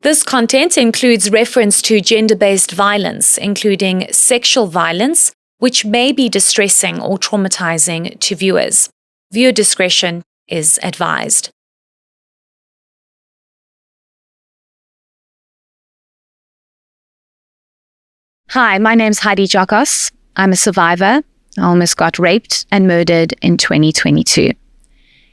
This content includes reference to gender-based violence, including sexual violence, which may be distressing or traumatizing to viewers. Viewer discretion is advised. Hi, my name's Heidi. I'm a survivor. I almost got raped and murdered in 2022.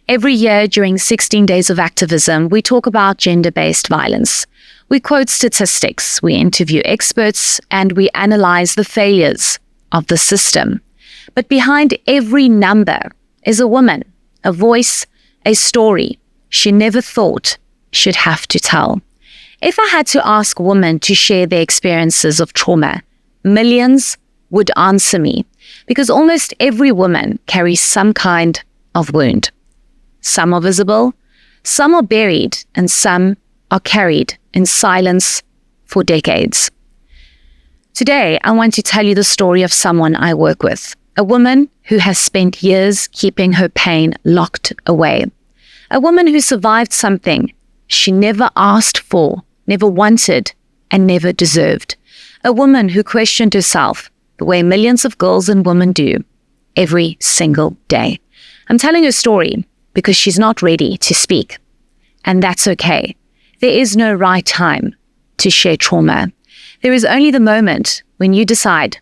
Every year during 16 days of activism, we talk about gender-based violence. We quote statistics, we interview experts, and we analyze the failures of the system. But behind every number is a woman, a voice, a story she never thought she'd have to tell. If I had to ask women to share their experiences of trauma, millions would answer me, because almost every woman carries some kind of wound. Some are visible, some are buried, and some are carried in silence for decades. Today, I want to tell you the story of someone I work with, a woman who has spent years keeping her pain locked away, a woman who survived something she never asked for, never wanted, and never deserved, a woman who questioned herself the way millions of girls and women do every single day. I'm telling her story because she's not ready to speak, and that's okay. There is no right time to share trauma. There is only the moment when you decide,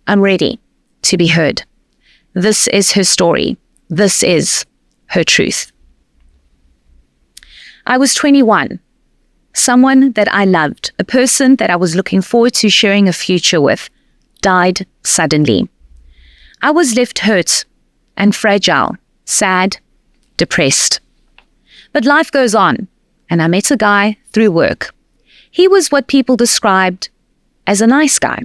I'm ready to be heard. This is her story. This is her truth. I was 21. Someone that I loved, a person that I was looking forward to sharing a future with, died suddenly. I was left hurt and fragile, sad, depressed. But life goes on, and I met a guy through work. He was what people described as a nice guy.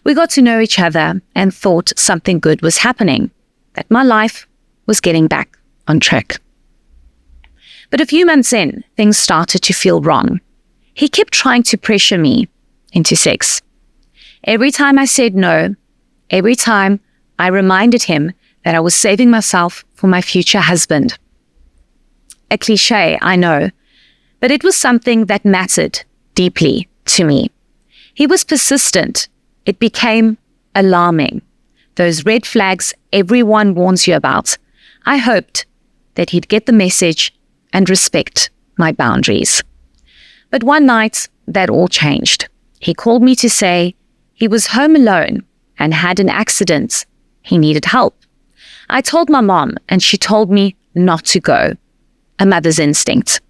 We got to know each other and thought something good was happening, that my life was getting back on track. But a few months in, things started to feel wrong. He kept trying to pressure me into sex. Every time I said no, every time I reminded him that I was saving myself for my future husband. A cliche, I know, but it was something that mattered deeply to me. He was persistent. It became alarming. Those red flags everyone warns you about. I hoped that he'd get the message and respect my boundaries. But one night, that all changed. He called me to say he was home alone and had an accident. He needed help. I told my mom, and she told me not to go. A mother's instinct.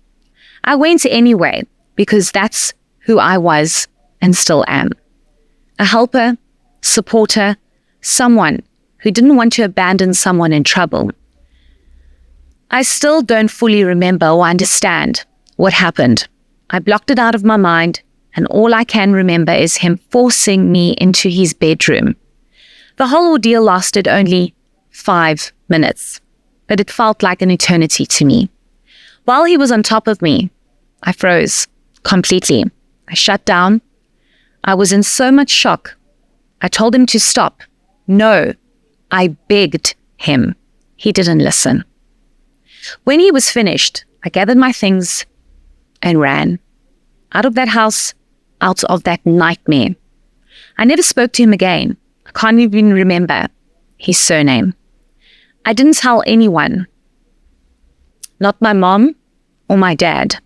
I went anyway because that's who I was and still am. A helper, supporter, someone who didn't want to abandon someone in trouble. I still don't fully remember or understand what happened. I blocked it out of my mind, and all I can remember is him forcing me into his bedroom. The whole ordeal lasted only 5 minutes, but it felt like an eternity to me. While he was on top of me, I froze completely. I shut down. I was in so much shock. I told him to stop. No, I begged him. He didn't listen. When he was finished, I gathered my things and ran out of that house, out of that nightmare. I never spoke to him again. I can't even remember his surname. I didn't tell anyone. Not my mom or my dad.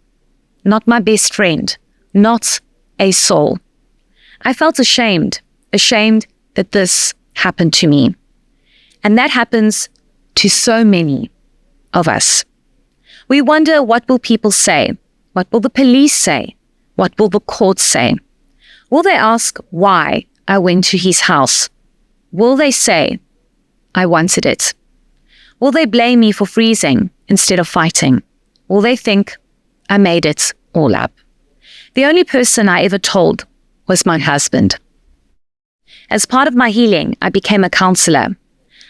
Not my best friend. Not a soul. I felt ashamed that this happened to me. And that happens to so many of us. We wonder, what will people say? What will the police say? What will the courts say? Will they ask why I went to his house? Will they say I wanted it? Will they blame me for freezing instead of fighting? Will they think I made it all up? The only person I ever told was my husband. As part of my healing, I became a counselor.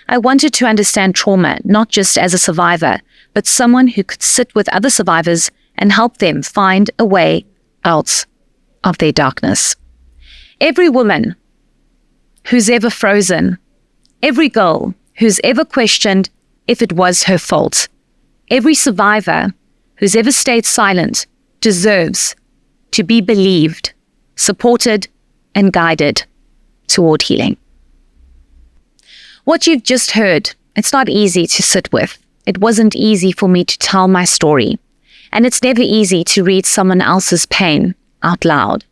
I wanted to understand trauma, not just as a survivor, but someone who could sit with other survivors and help them find a way out of their darkness. Every woman who's ever frozen, every girl who's ever questioned if it was her fault, every survivor who's ever stayed silent deserves to be believed, supported, and guided toward healing. What you've just heard, it's not easy to sit with. It wasn't easy for me to tell my story. And it's never easy to read someone else's pain out loud.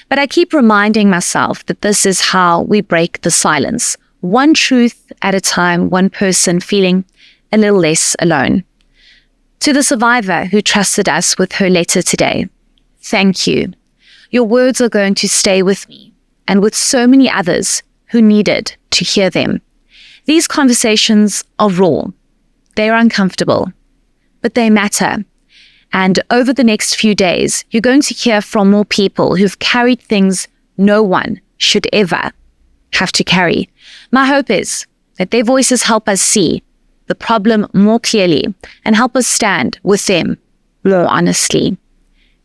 But I keep reminding myself that this is how we break the silence. One truth at a time, one person feeling a little less alone. To the survivor who trusted us with her letter today, thank you. Your words are going to stay with me and with so many others who needed to hear them. These conversations are raw. They are uncomfortable, but they matter. And over the next few days, you're going to hear from more people who've carried things no one should ever have to carry. My hope is that their voices help us see the problem more clearly and help us stand with them more honestly.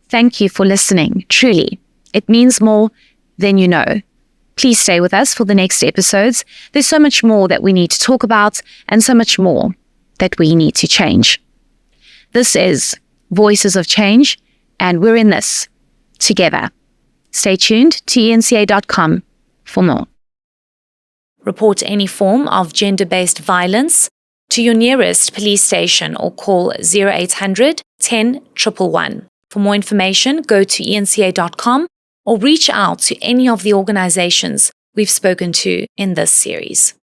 Thank you for listening. Truly, it means more than you know. Please stay with us for the next episodes. There's so much more that we need to talk about and so much more that we need to change. This is Voices of Change, and we're in this together. Stay tuned to enca.com for more. Report any form of gender-based violence to your nearest police station or call 0800 10 111. For more information, go to enca.com or reach out to any of the organizations we've spoken to in this series.